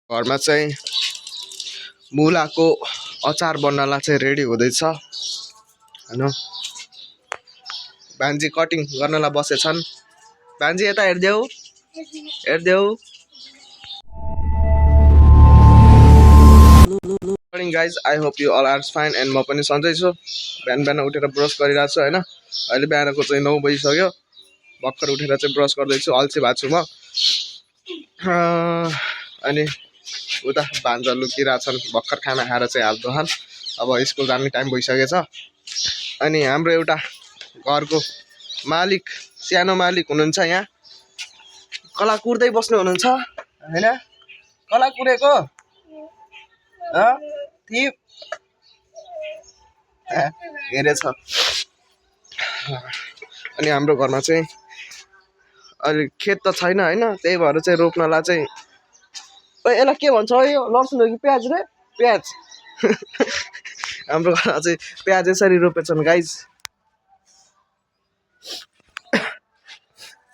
घरमा चाहिँ मुलाको अचार बन्नलाई चाहिँ रेडी हुँदैछ हैन। भान्जी कटिङ गर्नलाई बसेछन्। भान्जी यता हेर्देऊ हेर्देऊ। Morning guys, I hope you all are fine and म पनि सन्चै छु। बिहान बिहान उठेर ब्रस गरिरहेको छु होइन। अहिले बिहानको चाहिँ 9 बजिसक्यो। भर्खर उठेर चाहिँ ब्रस गर्दैछु, अल्छी भएको छु म। अनि उता भान्जा लुकिरहेछन्, भर्खर खाना खाएर चाहिँ हाल्छन्। अब स्कुल जाने टाइम भइसकेछ। अनि हाम्रो एउटा घरको मालिक, सानो मालिक हुनुहुन्छ यहाँ। कला कुर्दै बस्नु हुनुहुन्छ होइन। कला कुरेको थिप हेरेछ। अनि हाम्रो घरमा चाहिँ अहिले खेत त छैन होइन, त्यही भएर चाहिँ रोप्नलाई चाहिँ यसलाई के भन्छ यो लसुन हो कि प्याज रे? प्याज। हाम्रो घरमा चाहिँ प्याज यसरी रोपेछन् गाइज।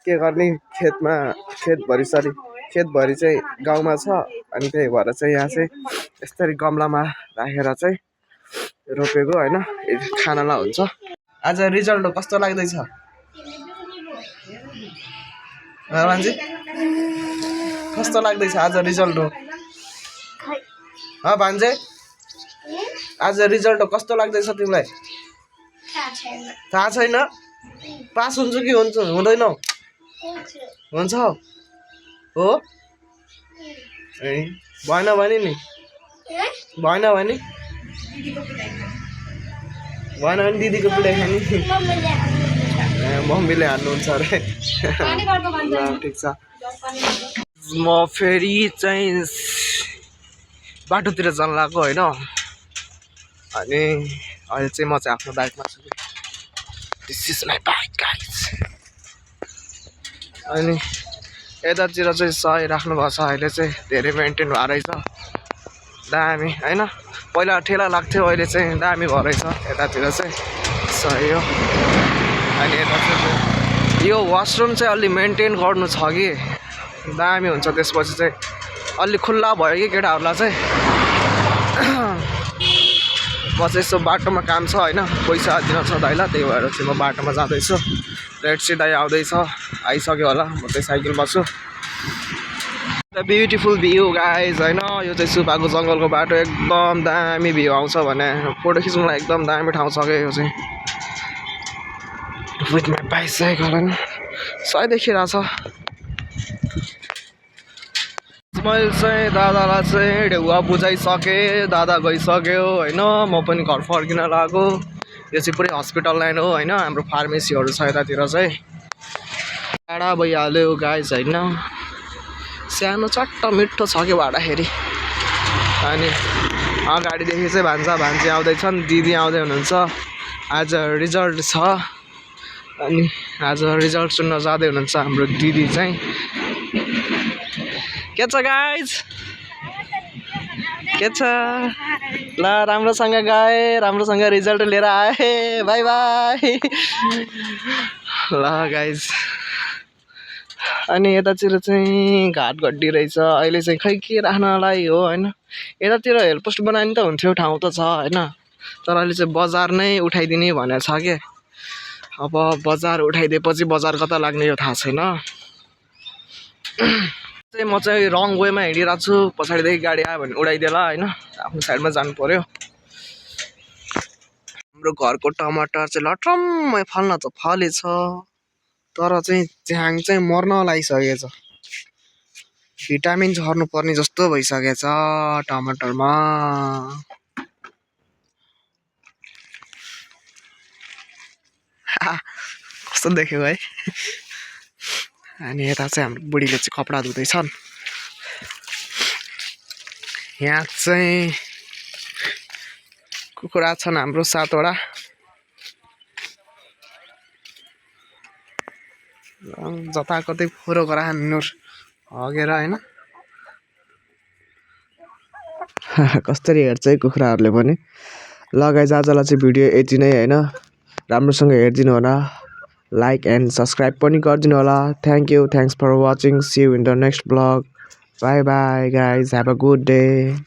के गर्ने, खेतभरि चाहिँ गाउँमा छ। अनि त्यही भएर चाहिँ यहाँ चाहिँ यसरी गमलामा राखेर चाहिँ रोपेको होइन, खानलाई हुन्छ। आज रिजल्ट कस्तो लाग्दैछ भान्जी? कस्तो लाग्दैछ आज रिजल्ट? भान्जे आज रिजल्ट कस्तो लाग्दैछ तिमीलाई? थाहा छैन। पास हुन्छ कि हुँदैन? हुन्छ हो। ए भएन भने नि? भएन भने दिदीको पिटाइ खाने। मम्मीले हान्नुहुन्छ अरे। ठिक छ। म फेरि चाहिँ बाटोतिर जान लाग्यो होइन। अनि अहिले चाहिँ म चाहिँ आफ्नो बाइकमा छु। This is my bike guys. अनि यतातिर चाहिँ सही राख्नु भएको छ। अहिले चाहिँ धेरै मेन्टेन भएर रहेछ, दामी होइन। पहिला ठेला लाग्थ्यो, अहिले चाहिँ दामी भएर रहेछ यतातिर चाहिँ सही हो। अनि यता चाहिँ यो वासरुम चाहिँ अलि मेन्टेन गर्नु छ कि दामी हुन्छ। त्यसपछि चाहिँ अलि खुल्ला भयो कि केटाहरूलाई चाहिँ। म चाहिँ यसो बाटोमा काम छ होइन, पैसा दिन छ दाइला, त्यही भएर चाहिँ म बाटोमा जाँदैछु। रेड सी दाइ आउँदैछ, आइसक्यो होला। म चाहिँ साइकलमा छु। ब्युटिफुल भ्यू गाइज होइन। यो चाहिँ सुपाको जङ्गलको बाटो एकदम दामी भ्यू आउँछ भने फोटो खिच्नुलाई एकदम दामी ठाउँ छ क्या यो चाहिँ। विथ माई बाइसाइकल होइन, सही देखिरहेछ। मैले चाहिँ दादालाई चाहिँ ढेउवा बुझाइसकेँ, दादा गइसक्यो होइन। म पनि घर फर्किन लाग्यो। यो चाहिँ पुरै हस्पिटल लाइन हो होइन। हाम्रो फार्मेसीहरू छ यतातिर चाहिँ। टाढा भइहाल्यो गाइज होइन। सानो चट्ट मिठो छ कि भाँडाखेरि। अनि अगाडिदेखि चाहिँ भान्जी आउँदैछन्, दिदी आउँदै हुनुहुन्छ। आज रिजल्ट छ अनि आज रिजल्ट सुन्न जाँदै हुनुहुन्छ हाम्रो दिदी चाहिँ। के छ गाइज? के छ? ल राम्रोसँग गए, राम्रोसँग रिजल्ट लिएर आए। By by. ल गाइज। अनि यतातिर चाहिँ घाट घड्डी रहेछ। अहिले चाहिँ खै के राख्नलाई हो होइन। यतातिर हेल्पपोस्ट बनायो नि त हुन्थ्यो, ठाउँ त छ होइन। तर अहिले चाहिँ बजार नै उठाइदिने भनेको छ के। अब बजार उठाइदिएपछि बजार कता लाग्ने यो थाहा छैन। म चाहिँ रङ वेमा हिँडिरहेको छु। पछाडिदेखि गाडी आयो भने उडाइदिएला होइन। आफ्नो साइडमा जानु पर्यो। हाम्रो घरको टमाटर चाहिँ लट्रम्मै फल्न त फलेछ, तर चाहिँ च्याङ चाहिँ मर्न लागिसकेछ। भिटामिन झर्नु पर्ने जस्तो भइसकेछ टमाटरमा। कस्तो देख्यो है। अनि यता चाहिँ हाम्रो बुढीले चाहिँ कपडा धुँदैछन्। यहाँ चाहिँ कुखुरा छन् हाम्रो 7 वटा। जताकतै फोहोर गराउनु हगेर होइन। कसरी हेर्छ है कुखुराहरूले पनि। ल गाइज, आजलाई चाहिँ भिडियो यति नै होइन। राम्रोसँग हेरिदिनु होला, लाइक एन्ड सब्सक्राइब पनि गरिदिनु होला। Thank you, thanks for watching. See you in the next blog. Bye bye guys, have a good day.